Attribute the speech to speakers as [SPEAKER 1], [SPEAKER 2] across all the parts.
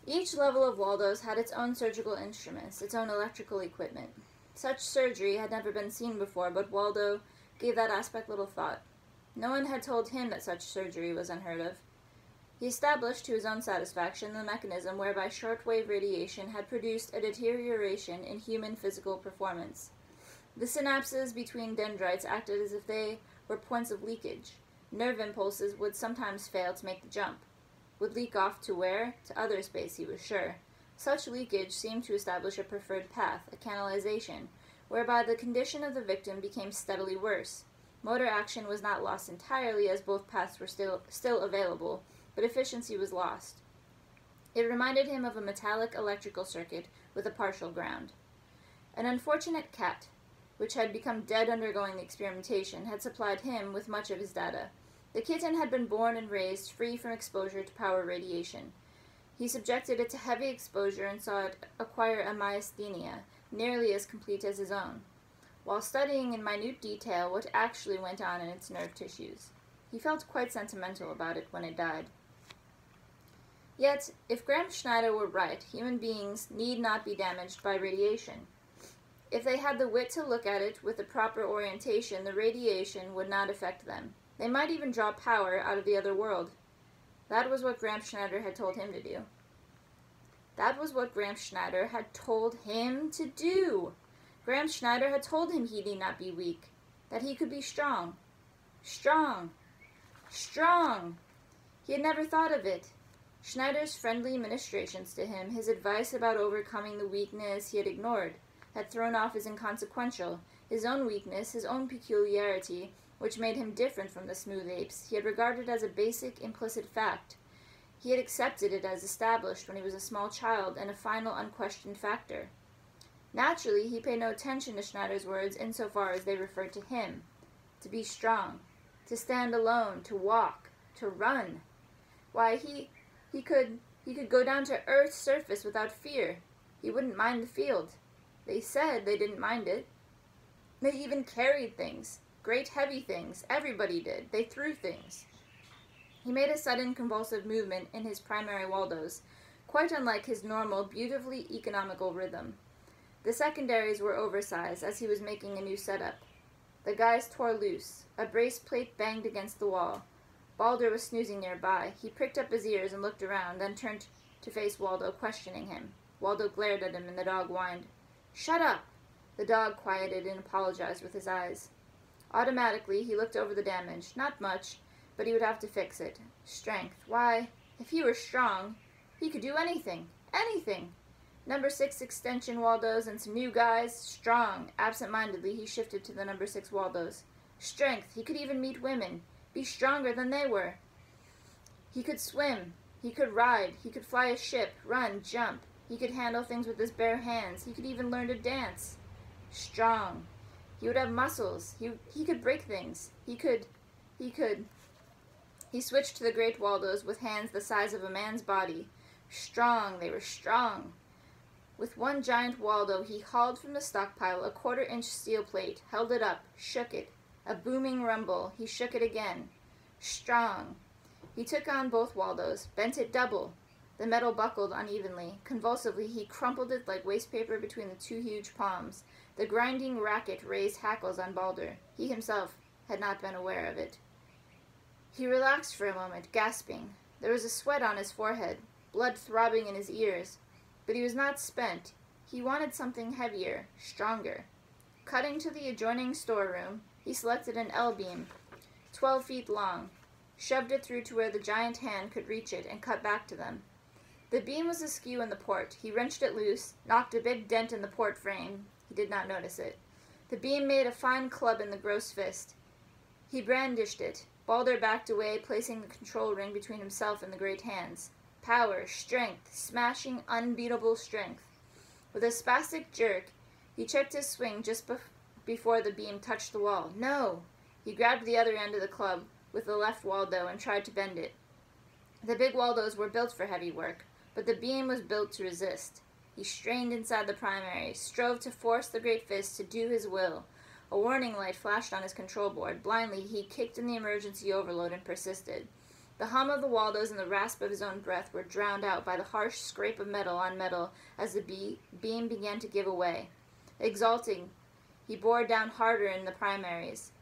[SPEAKER 1] Each level of Waldo's had its own surgical instruments, its own electrical equipment. Such surgery had never been seen before, but Waldo gave that aspect little thought. No one had told him that such surgery was unheard of. He established to his own satisfaction the mechanism whereby shortwave radiation had produced a deterioration in human physical performance. The synapses between dendrites acted as if they were points of leakage. Nerve impulses would sometimes fail to make the jump. Would leak off to where? To other space, he was sure. Such leakage seemed to establish a preferred path, a canalization, whereby the condition of the victim became steadily worse. Motor action was not lost entirely, as both paths were still available, but efficiency was lost. It reminded him of a metallic electrical circuit with a partial ground. An unfortunate cat, which had become dead undergoing the experimentation, had supplied him with much of his data. The kitten had been born and raised free from exposure to power radiation. He subjected it to heavy exposure and saw it acquire a myasthenia, nearly as complete as his own, while studying in minute detail what actually went on in its nerve tissues. He felt quite sentimental about it when it died. Yet, if Graham Schneider were right, human beings need not be damaged by radiation. If they had the wit to look at it with the proper orientation, the radiation would not affect them. They might even draw power out of the other world. That was what Graham Schneider had told him to do. That was what Graham Schneider had told him to do. Graham Schneider had told him he need not be weak, that he could be strong. Strong. Strong. He had never thought of it. Schneider's friendly ministrations to him, his advice about overcoming the weakness he had ignored, had thrown off as inconsequential. His own weakness, his own peculiarity, which made him different from the smooth apes, he had regarded as a basic, implicit fact. He had accepted it as established when he was a small child and a final, unquestioned factor. Naturally, he paid no attention to Schneider's words insofar as they referred to him. To be strong, to stand alone, to walk, to run. Why, he could go down to Earth's surface without fear. He wouldn't mind the field. They said they didn't mind it. They even carried things, great heavy things. Everybody did. They threw things. He made a sudden convulsive movement in his primary Waldos, quite unlike his normal, beautifully economical rhythm. The secondaries were oversized as he was making a new setup. The guys tore loose. A brace plate banged against the wall. Balder was snoozing nearby. He pricked up his ears and looked around, then turned to face Waldo, questioning him. Waldo glared at him, and the dog whined. "Shut up!" The dog quieted and apologized with his eyes. Automatically, he looked over the damage. Not much, but he would have to fix it. Strength. Why, if he were strong, he could do anything. Anything! Number 6 extension Waldos and some new guys. Strong. Absent-mindedly, he shifted to the number 6 Waldos. Strength. He could even meet women. Be stronger than they were. He could swim. He could ride. He could fly a ship, run, jump. He could handle things with his bare hands. He could even learn to dance. Strong. He would have muscles. He could break things. He switched to the great Waldos with hands the size of a man's body. Strong. They were strong. With one giant Waldo, he hauled from the stockpile a 1/4-inch steel plate, held it up, shook it. A booming rumble. He shook it again. Strong. He took on both Waldos, bent it double. The metal buckled unevenly. Convulsively, he crumpled it like waste paper between the 2 huge palms. The grinding racket raised hackles on Balder. He himself had not been aware of it. He relaxed for a moment, gasping. There was a sweat on his forehead, blood throbbing in his ears. But he was not spent. He wanted something heavier, stronger. Cutting to the adjoining storeroom, he selected an L-beam, 12 feet long, shoved it through to where the giant hand could reach it, and cut back to them. The beam was askew in the port. He wrenched it loose, knocked a big dent in the port frame. He did not notice it. The beam made a fine club in the gross fist. He brandished it. Balder backed away, placing the control ring between himself and the great hands. Power, strength, smashing, unbeatable strength. With a spastic jerk, he checked his swing just before the beam touched the wall. No! He grabbed the other end of the club with the left Waldo and tried to bend it. The big Waldos were built for heavy work, but the beam was built to resist. He strained inside the primary, strove to force the great fist to do his will. A warning light flashed on his control board. Blindly, he kicked in the emergency overload and persisted. The hum of the Waldos and the rasp of his own breath were drowned out by the harsh scrape of metal on metal as the beam began to give away. Exulting, he bore down harder in the primaries.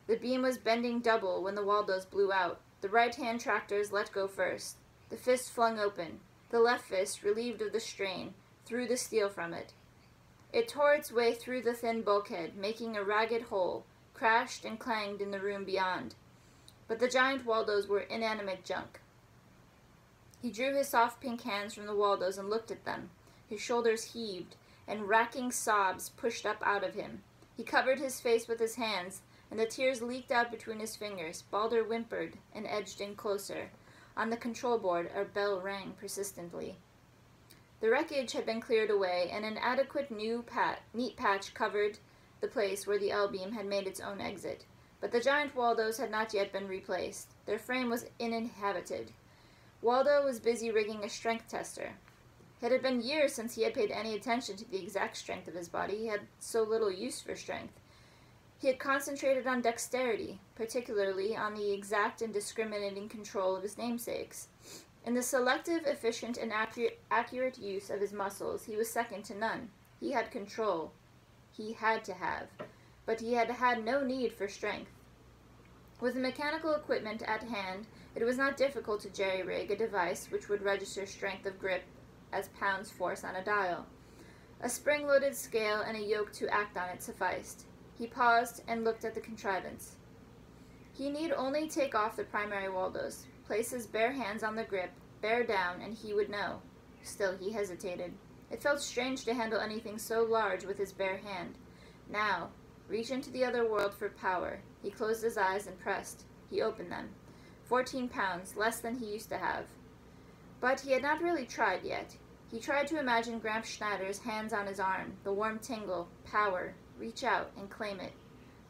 [SPEAKER 1] The beam was bending double when the Waldos blew out. The right-hand tractors let go first. The fist flung open. The left fist, relieved of the strain, threw the steel from it. It tore its way through the thin bulkhead, making a ragged hole, crashed and clanged in the room beyond. But the giant Waldos were inanimate junk. He drew his soft pink hands from the Waldos and looked at them. His shoulders heaved, and racking sobs pushed up out of him. He covered his face with his hands, and the tears leaked out between his fingers. Balder whimpered and edged in closer. On the control board, a bell rang persistently. The wreckage had been cleared away, and an adequate neat patch covered the place where the L-beam had made its own exit. But the giant Waldos had not yet been replaced. Their frame was uninhabited. Waldo was busy rigging a strength tester. It had been years since he had paid any attention to the exact strength of his body. He had so little use for strength. He had concentrated on dexterity, particularly on the exact and discriminating control of his namesakes. In the selective, efficient, and accurate use of his muscles, he was second to none. He had control. He had to have. But he had had no need for strength. With the mechanical equipment at hand, it was not difficult to jerry-rig a device which would register strength of grip as pounds force on a dial. A spring-loaded scale and a yoke to act on it sufficed. He paused and looked at the contrivance. He need only take off the primary Waldos, place his bare hands on the grip, bear down, and he would know. Still, he hesitated. It felt strange to handle anything so large with his bare hand. Now, reach into the other world for power. He closed his eyes and pressed. He opened them. 14 pounds, less than he used to have. But he had not really tried yet. He tried to imagine Gramps Schneider's hands on his arm, the warm tingle, power, reach out and claim it.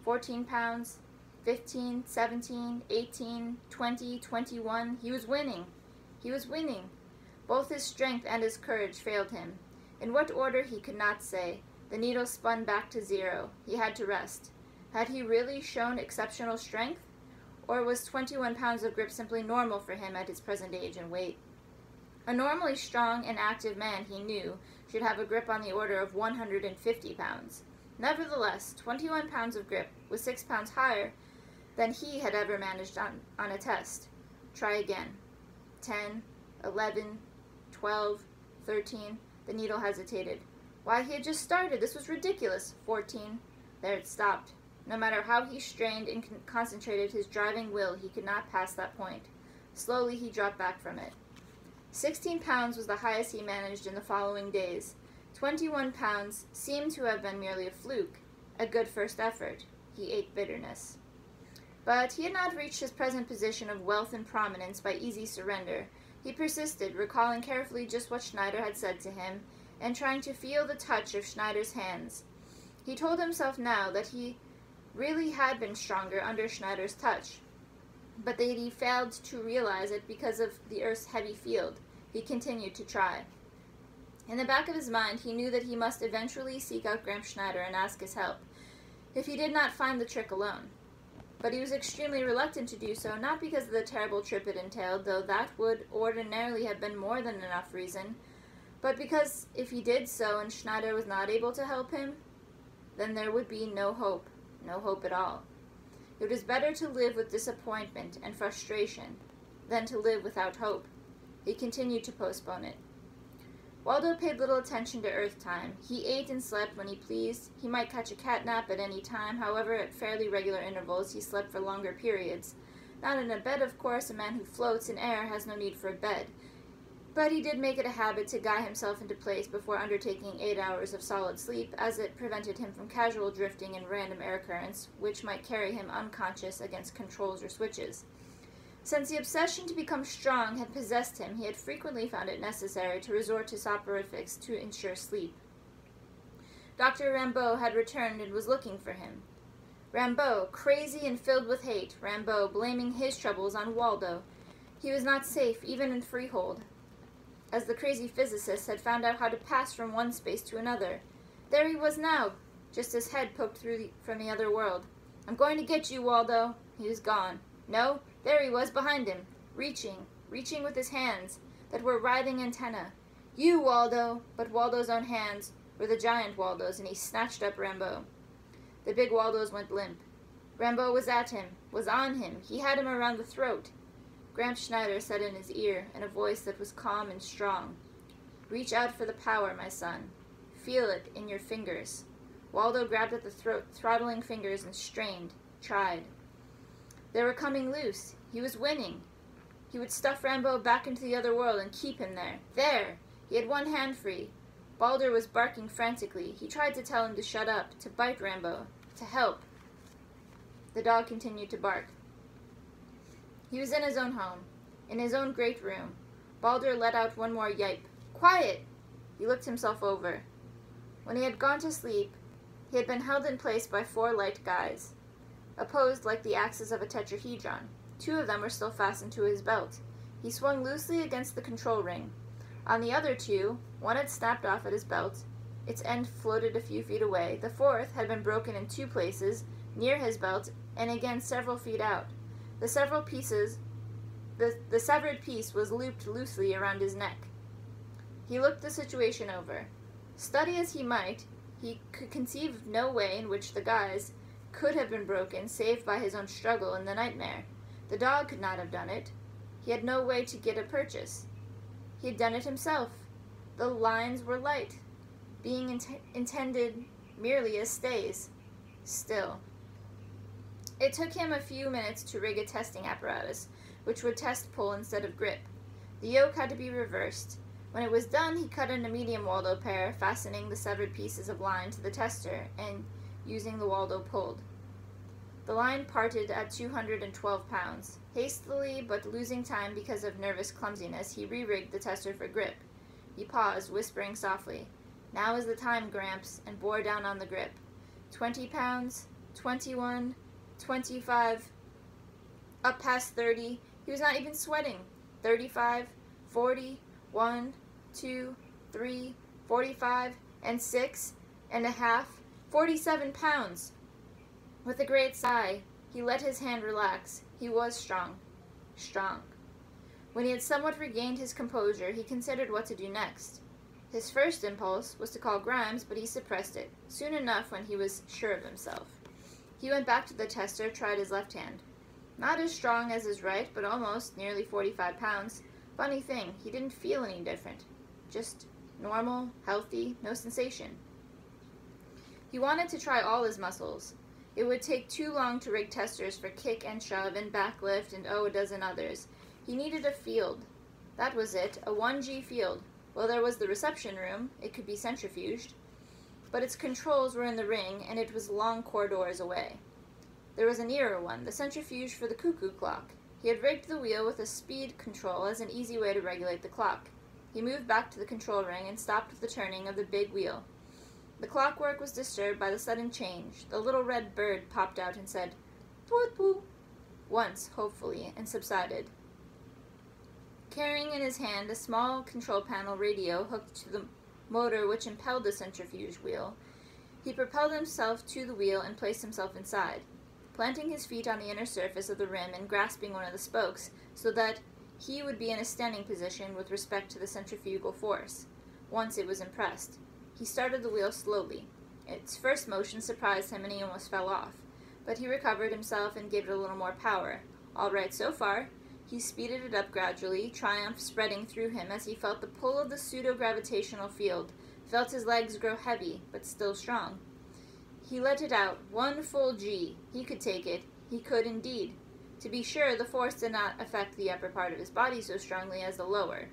[SPEAKER 1] 14 pounds, 15, 17, 18, 20, 21. He was winning. He was winning. Both his strength and his courage failed him. In what order he could not say. The needle spun back to 0. He had to rest. Had he really shown exceptional strength? Or was 21 pounds of grip simply normal for him at his present age and weight? A normally strong and active man, he knew, should have a grip on the order of 150 pounds. Nevertheless, 21 pounds of grip was 6 pounds higher than he had ever managed on a test. Try again. 10, 11, 12, 13. The needle hesitated. Why, he had just started. This was ridiculous. 14. There it stopped. No matter how he strained and concentrated his driving will, he could not pass that point. Slowly he dropped back from it. 16 pounds was the highest he managed in the following days. 21 pounds seemed to have been merely a fluke, a good first effort. He ate bitterness. But he had not reached his present position of wealth and prominence by easy surrender. He persisted, recalling carefully just what Schneider had said to him, and trying to feel the touch of Schneider's hands. He told himself now that he really had been stronger under Schneider's touch, but that he failed to realize it because of the Earth's heavy field. He continued to try. In the back of his mind, he knew that he must eventually seek out Gramps Schneider and ask his help, if he did not find the trick alone. But he was extremely reluctant to do so, not because of the terrible trip it entailed, though that would ordinarily have been more than enough reason, but because if he did so and Schneider was not able to help him, then there would be no hope at all. It was better to live with disappointment and frustration than to live without hope. He continued to postpone it. Waldo paid little attention to Earth time. He ate and slept when he pleased. He might catch a cat nap at any time. However, at fairly regular intervals, he slept for longer periods. Not in a bed, of course. A man who floats in air has no need for a bed. But he did make it a habit to guy himself into place before undertaking 8 hours of solid sleep, as it prevented him from casual drifting in random air currents, which might carry him unconscious against controls or switches. Since the obsession to become strong had possessed him, he had frequently found it necessary to resort to soporifics to ensure sleep. Dr. Rambeau had returned and was looking for him. Rambeau, crazy and filled with hate, Rambeau blaming his troubles on Waldo. He was not safe, even in Freehold, as the crazy physicist had found out how to pass from one space to another. There he was now, just his head poked through from the other world. "I'm going to get you, Waldo." He was gone. No, there he was behind him. reaching with his hands that were writhing antennae. "You, Waldo!" But Waldo's own hands were the giant Waldo's, and he snatched up Rambo. The big Waldo's went limp. Rambo was at him, was on him. He had him around the throat. Gramps Schneider said in his ear, in a voice that was calm and strong, "Reach out for the power, my son. Feel it in your fingers." Waldo grabbed at the throttling fingers and strained, tried. They were coming loose. He was winning. He would stuff Rambo back into the other world and keep him there. There! He had one hand free. Baldur was barking frantically. He tried to tell him to shut up, to bite Rambo, to help. The dog continued to bark. He was in his own home, in his own great room. Baldur let out one more yipe. "Quiet!" He looked himself over. When he had gone to sleep, he had been held in place by 4 light guys, opposed like the axes of a tetrahedron. 2 of them were still fastened to his belt. He swung loosely against the control ring. On the other 2, one had snapped off at his belt. Its end floated a few feet away. The 4th had been broken in 2 places, near his belt, and again several feet out. The severed piece was looped loosely around his neck. He looked the situation over. Study as he might, he could conceive of no way in which the guys could have been broken save by his own struggle in the nightmare. The dog could not have done it. He had no way to get a purchase. He had done it himself. The lines were light, being intended merely as stays. Still. It took him a few minutes to rig a testing apparatus, which would test pull instead of grip. The yoke had to be reversed. When it was done, he cut in a medium Waldo pair, fastening the severed pieces of line to the tester, and using the Waldo pulled. The line parted at 212 pounds. Hastily, but losing time because of nervous clumsiness, he re-rigged the tester for grip. He paused, whispering softly, "Now is the time, Gramps," and bore down on the grip. 20 pounds, 21, 25, up past 30. He was not even sweating. 35, 40, 1, 2, 3, 45, and 6.5, 47 pounds. With a great sigh, he let his hand relax. He was strong. Strong. When he had somewhat regained his composure, he considered what to do next. His first impulse was to call Grimes, but he suppressed it, soon enough when he was sure of himself. He went back to the tester, tried his left hand. Not as strong as his right, but almost, nearly 45 pounds. Funny thing, he didn't feel any different. Just normal, healthy, no sensation. He wanted to try all his muscles. It would take too long to rig testers for kick and shove and backlift and a dozen others. He needed a field. That was it, a 1G field. Well, there was the reception room. It could be centrifuged. But its controls were in the ring, and it was long corridors away. There was a nearer one, the centrifuge for the cuckoo clock. He had rigged the wheel with a speed control as an easy way to regulate the clock. He moved back to the control ring and stopped the turning of the big wheel. The clockwork was disturbed by the sudden change. The little red bird popped out and said, "Toot toot," once, hopefully, and subsided. Carrying in his hand a small control panel radio hooked to the motor which impelled the centrifuge wheel, he propelled himself to the wheel and placed himself inside, planting his feet on the inner surface of the rim and grasping one of the spokes so that he would be in a standing position with respect to the centrifugal force. Once it was impressed, he started the wheel slowly. Its first motion surprised him and he almost fell off, but he recovered himself and gave it a little more power. All right so far. He speeded it up gradually, triumph spreading through him as he felt the pull of the pseudo-gravitational field, felt his legs grow heavy, but still strong. He let it out, 1 full G. He could take it. He could indeed. To be sure, the force did not affect the upper part of his body so strongly as the lower,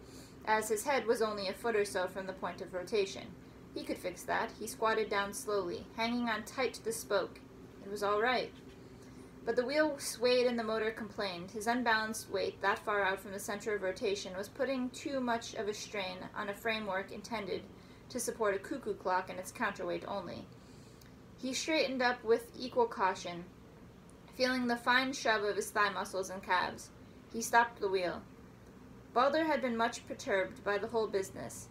[SPEAKER 1] as his head was only a foot or so from the point of rotation. He could fix that. He squatted down slowly, hanging on tight to the spoke. It was all right. But the wheel swayed and the motor complained. His unbalanced weight, that far out from the center of rotation, was putting too much of a strain on a framework intended to support a cuckoo clock and its counterweight only. He straightened up with equal caution, feeling the fine shove of his thigh muscles and calves. He stopped the wheel. Baldur had been much perturbed by the whole business.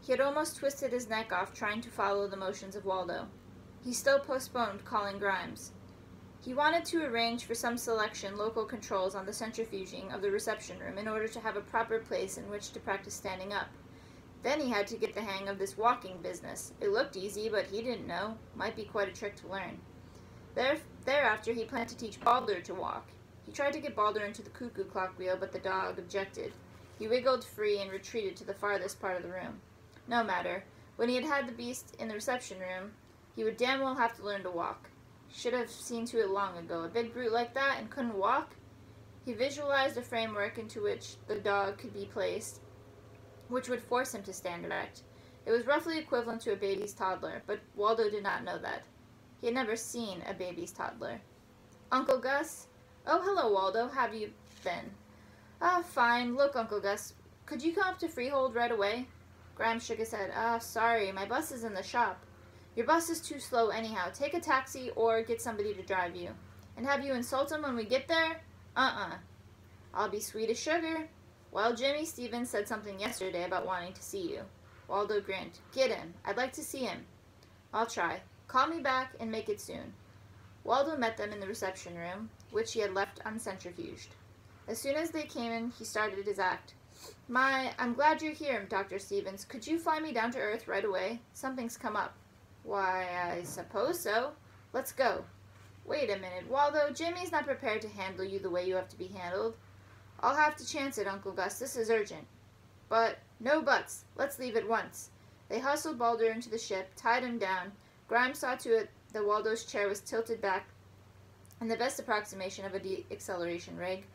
[SPEAKER 1] He had almost twisted his neck off trying to follow the motions of Waldo. He still postponed calling Grimes. He wanted to arrange for some selection local controls on the centrifuging of the reception room in order to have a proper place in which to practice standing up. Then he had to get the hang of this walking business. It looked easy, but he didn't know. Might be quite a trick to learn. Thereafter, he planned to teach Balder to walk. He tried to get Balder into the cuckoo clock wheel, but the dog objected. He wiggled free and retreated to the farthest part of the room. No matter. When he had the beast in the reception room, he would damn well have to learn to walk. Should have seen to it long ago. A big brute like that and couldn't walk? He visualized a framework into which the dog could be placed, which would force him to stand erect. It was roughly equivalent to a baby's toddler, but Waldo did not know that. He had never seen a baby's toddler. Uncle Gus? Oh, hello, Waldo. How have you been? Ah, fine. Look, Uncle Gus, could you come up to Freehold right away? Graham shook his head. Sorry, my bus is in the shop. Your bus is too slow anyhow. Take a taxi or get somebody to drive you. And have you insult him when we get there? I'll be sweet as sugar. Well, Jimmy Stevens said something yesterday about wanting to see you. Waldo grinned. Get him. I'd like to see him. I'll try. Call me back and make it soon. Waldo met them in the reception room, which he had left uncentrifuged. As soon as they came in, he started his act. I'm glad you're here, Dr. Stevens. Could you fly me down to Earth right away? Something's come up. Why, I suppose so. Let's go. Wait a minute, Waldo. Jimmy's not prepared to handle you the way you have to be handled. I'll have to chance it, Uncle Gus. This is urgent. But, no buts. Let's leave at once. They hustled Balder into the ship, tied him down. Grimes saw to it that Waldo's chair was tilted back in the best approximation of a de-acceleration rig.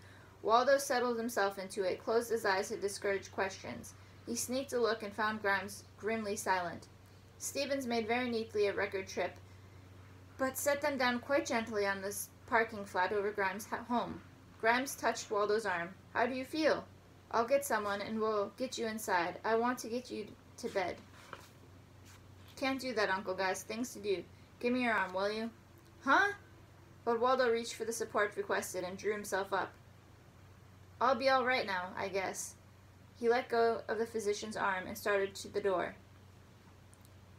[SPEAKER 1] Waldo settled himself into it, closed his eyes to discourage questions. He sneaked a look and found Grimes grimly silent. Stevens made very neatly a record trip, but set them down quite gently on this parking flat over Grimes' home. Grimes touched Waldo's arm. How do you feel? I'll get someone and we'll get you inside. I want to get you to bed. Can't do that, Uncle Gus. Things to do. Give me your arm, will you? Huh? But Waldo reached for the support requested and drew himself up. I'll be all right now, I guess. He let go of the physician's arm and started to the door.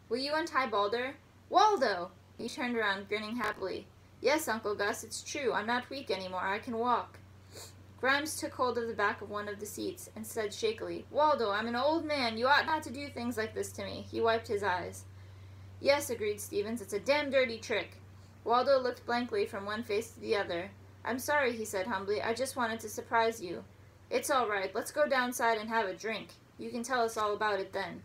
[SPEAKER 1] Will you untie Balder? Waldo! He turned around, grinning happily. Yes, Uncle Gus, it's true. I'm not weak anymore. I can walk. Grimes took hold of the back of one of the seats and said shakily, Waldo, I'm an old man. You ought not to do things like this to me. He wiped his eyes. Yes, agreed Stevens. It's a damn dirty trick. Waldo looked blankly from one face to the other. I'm sorry, he said humbly. I just wanted to surprise you. It's all right. Let's go downside and have a drink. You can tell us all about it then.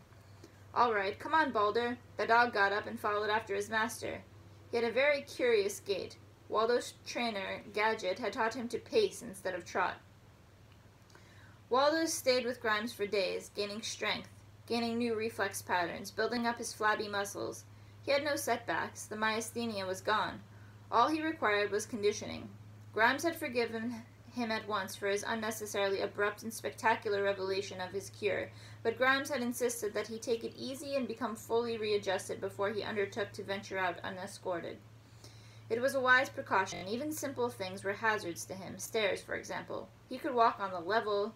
[SPEAKER 1] All right. Come on, Balder. The dog got up and followed after his master. He had a very curious gait. Waldo's trainer, Gadget, had taught him to pace instead of trot. Waldo stayed with Grimes for days, gaining strength, gaining new reflex patterns, building up his flabby muscles. He had no setbacks. The myasthenia was gone. All he required was conditioning. Grimes had forgiven him at once for his unnecessarily abrupt and spectacular revelation of his cure, but Grimes had insisted that he take it easy and become fully readjusted before he undertook to venture out unescorted. It was a wise precaution. Even simple things were hazards to him, stairs, for example. He could walk on the level,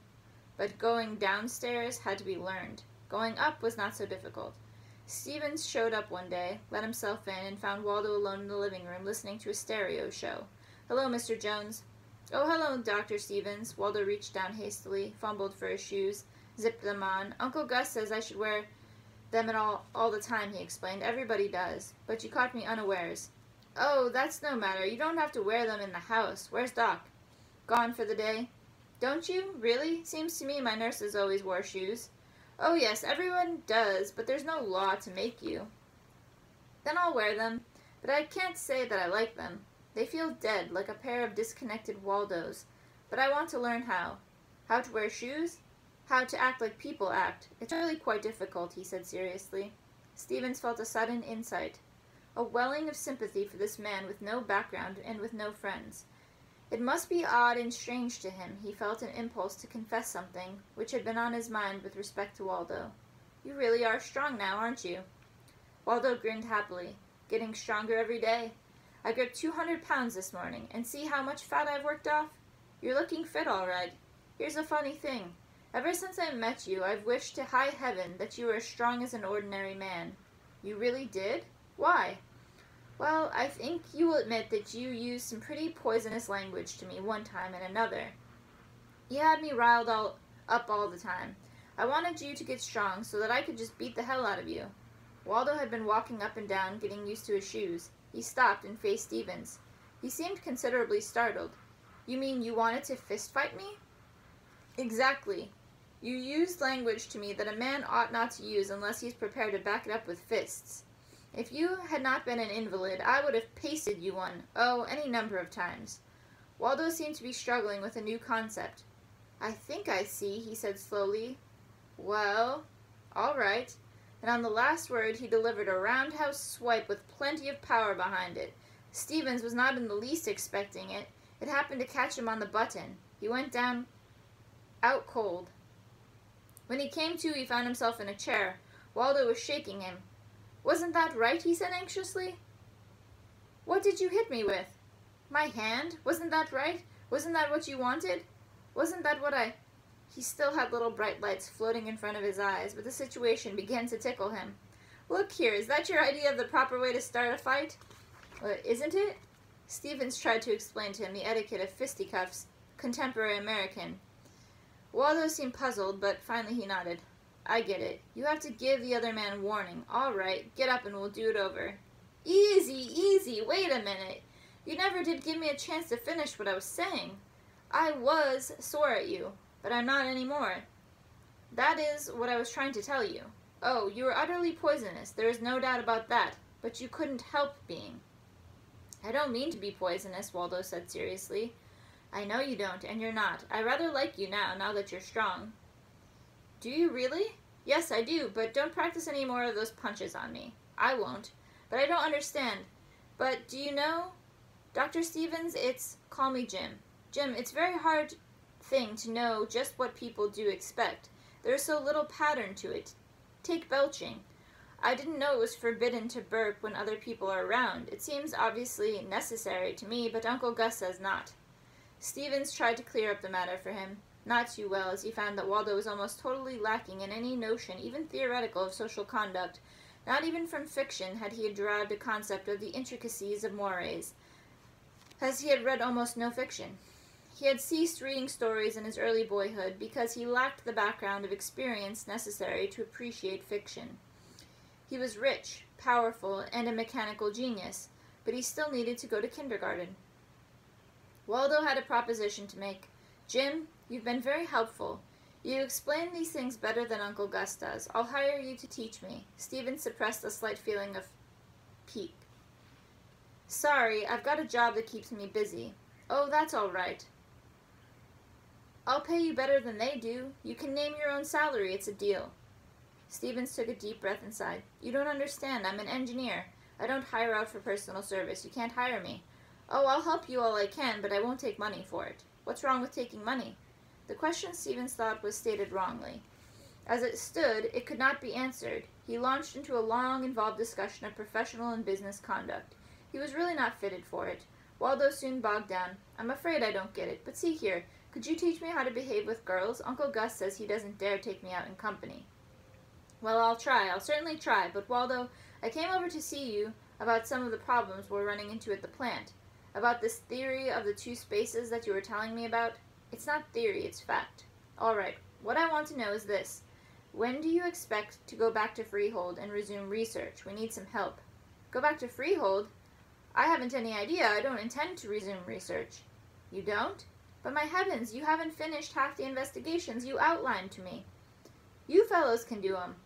[SPEAKER 1] but going downstairs had to be learned. Going up was not so difficult. Stevens showed up one day, let himself in, and found Waldo alone in the living room listening to a stereo show. Hello, Mr. Jones. Oh, hello, Dr. Stevens. Waldo reached down hastily, fumbled for his shoes, zipped them on. Uncle Gus says I should wear them all the time, he explained. Everybody does. But you caught me unawares. Oh, that's no matter. You don't have to wear them in the house. Where's Doc? Gone for the day. Don't you? Really? Seems to me my nurses always wore shoes. Oh, yes, everyone does, but there's no law to make you. Then I'll wear them, but I can't say that I like them. They feel dead, like a pair of disconnected Waldos. But I want to learn how. How to wear shoes? How to act like people act. It's really quite difficult, he said seriously. Stevens felt a sudden insight. A welling of sympathy for this man with no background and with no friends. It must be odd and strange to him. He felt an impulse to confess something, which had been on his mind with respect to Waldo. You really are strong now, aren't you? Waldo grinned happily. Getting stronger every day. I gripped 200 pounds this morning, and see how much fat I've worked off? You're looking fit all right. Here's a funny thing. Ever since I met you, I've wished to high heaven that you were as strong as an ordinary man. You really did? Why? Well, I think you will admit that you used some pretty poisonous language to me one time and another. You had me riled up all the time. I wanted you to get strong so that I could just beat the hell out of you. Waldo had been walking up and down, getting used to his shoes. He stopped and faced Stevens. He seemed considerably startled. You mean you wanted to fist fight me? Exactly. You used language to me that a man ought not to use unless he's prepared to back it up with fists. If you had not been an invalid, I would have pasted you one, any number of times. Waldo seemed to be struggling with a new concept. I think I see, he said slowly. Well, all right. And on the last word he delivered a roundhouse swipe with plenty of power behind it. Stevens was not in the least expecting it. It happened to catch him on the button. He went down out cold. When he came to, he found himself in a chair. Waldo was shaking him. Wasn't that right? He said anxiously. What did you hit me with? My hand? Wasn't that right? Wasn't that what you wanted? Wasn't that what I... He still had little bright lights floating in front of his eyes, but the situation began to tickle him. Look here, is that your idea of the proper way to start a fight? Isn't it? Stevens tried to explain to him the etiquette of fisticuffs, contemporary American. Waldo seemed puzzled, but finally he nodded. I get it. You have to give the other man warning. All right, get up and we'll do it over. Easy, easy, wait a minute. You never did give me a chance to finish what I was saying. I was sore at you, but I'm not anymore. That is what I was trying to tell you. Oh, you were utterly poisonous, there is no doubt about that, but you couldn't help being. I don't mean to be poisonous, Waldo said seriously. I know you don't, and you're not. I rather like you now that you're strong. Do you really? Yes, I do, but don't practice any more of those punches on me. I won't. But I don't understand. But do you know, Dr. Stevens, call me Jim. Jim, it's a very hard thing to know just what people do expect. There's so little pattern to it. Take belching. I didn't know it was forbidden to burp when other people are around. It seems obviously necessary to me, but Uncle Gus says not. Stevens tried to clear up the matter for him. Not too well, as he found that Waldo was almost totally lacking in any notion, even theoretical, of social conduct. Not even from fiction had he derived a concept of the intricacies of mores, as he had read almost no fiction. He had ceased reading stories in his early boyhood because he lacked the background of experience necessary to appreciate fiction. He was rich, powerful, and a mechanical genius, but he still needed to go to kindergarten. Waldo had a proposition to make. Jim, you've been very helpful. You explain these things better than Uncle Gus does. I'll hire you to teach me. Stevens suppressed a slight feeling of pique. Sorry, I've got a job that keeps me busy. Oh, that's all right. I'll pay you better than they do. You can name your own salary. It's a deal. Stevens took a deep breath and sighed. You don't understand. I'm an engineer. I don't hire out for personal service. You can't hire me. Oh, I'll help you all I can, but I won't take money for it. What's wrong with taking money? The question Stevens thought was stated wrongly. As it stood, it could not be answered. He launched into a long, involved discussion of professional and business conduct. He was really not fitted for it. Waldo soon bogged down. I'm afraid I don't get it, but see here, could you teach me how to behave with girls? Uncle Gus says he doesn't dare take me out in company. Well, I'll try. I'll certainly try, but Waldo, I came over to see you about some of the problems we're running into at the plant. About this theory of the two spaces that you were telling me about. It's not theory, it's fact. All right, what I want to know is this. When do you expect to go back to Freehold and resume research? We need some help. Go back to Freehold? I haven't any idea. I don't intend to resume research. You don't? But my heavens, you haven't finished half the investigations you outlined to me. You fellows can do 'em.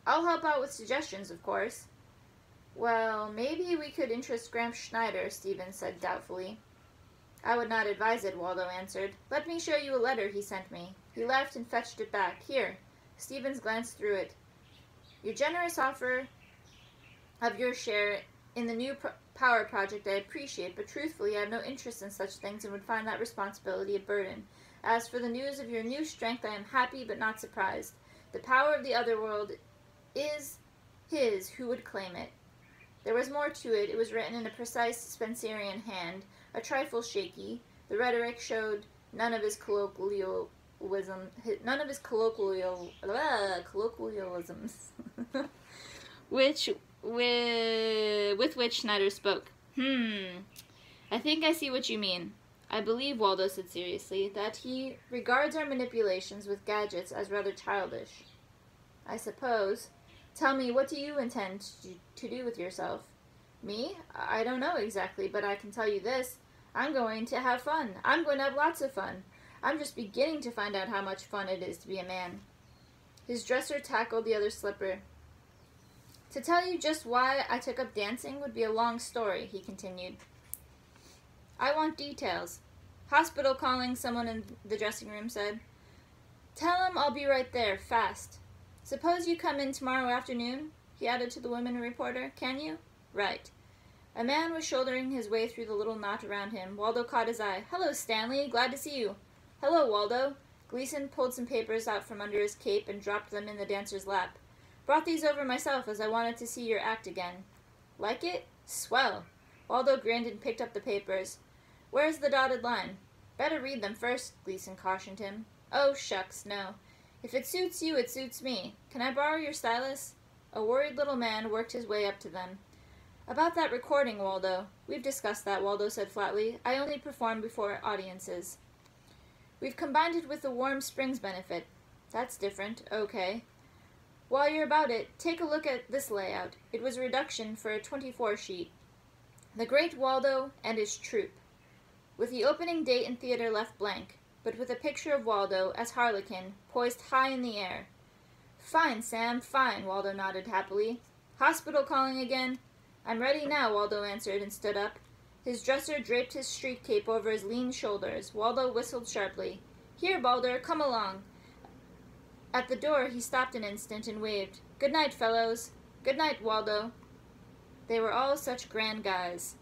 [SPEAKER 1] I'll help out with suggestions, of course. Well, maybe we could interest Gramps Schneider, Stevens said doubtfully. I would not advise it, Waldo answered. Let me show you a letter he sent me. He left and fetched it back. Here. Stevens glanced through it. Your generous offer of your share in the new power project I appreciate, but truthfully I have no interest in such things and would find that responsibility a burden. As for the news of your new strength, I am happy but not surprised. The power of the other world is his who would claim it. There was more to it. It was written in a precise Spencerian hand, a trifle shaky. The rhetoric showed none of his colloquialisms, which with which Schneider spoke. I think I see what you mean. I believe, Waldo said seriously, that he regards our manipulations with gadgets as rather childish. I suppose. Tell me, what do you intend to do with yourself? Me? I don't know exactly, but I can tell you this. I'm going to have fun. I'm going to have lots of fun. I'm just beginning to find out how much fun it is to be a man. His dresser tackled the other slipper. To tell you just why I took up dancing would be a long story, he continued. I want details. Hospital calling, someone in the dressing room said. Tell him I'll be right there, fast. Suppose you come in tomorrow afternoon, he added to the woman reporter. Can you? Right. A man was shouldering his way through the little knot around him. Waldo caught his eye. Hello, Stanley. Glad to see you. Hello, Waldo. Gleason pulled some papers out from under his cape and dropped them in the dancer's lap. Brought these over myself as I wanted to see your act again. Like it? Swell. Waldo grinned and picked up the papers. Where's the dotted line? Better read them first, Gleason cautioned him. Oh, shucks, no. If it suits you, it suits me. Can I borrow your stylus? A worried little man worked his way up to them. About that recording, Waldo. We've discussed that, Waldo said flatly. I only perform before audiences. We've combined it with the Warm Springs benefit. That's different. Okay. While you're about it, take a look at this layout. It was a reduction for a 24 sheet. The Great Waldo and his troupe. With the opening date and theater left blank, but with a picture of Waldo as Harlequin, poised high in the air. Fine, Sam, fine, Waldo nodded happily. Hospital calling again? I'm ready now, Waldo answered and stood up. His dresser draped his street cape over his lean shoulders. Waldo whistled sharply. Here, Balder, come along. At the door he stopped an instant and waved. Good night, fellows. Good night, Waldo. They were all such grand guys.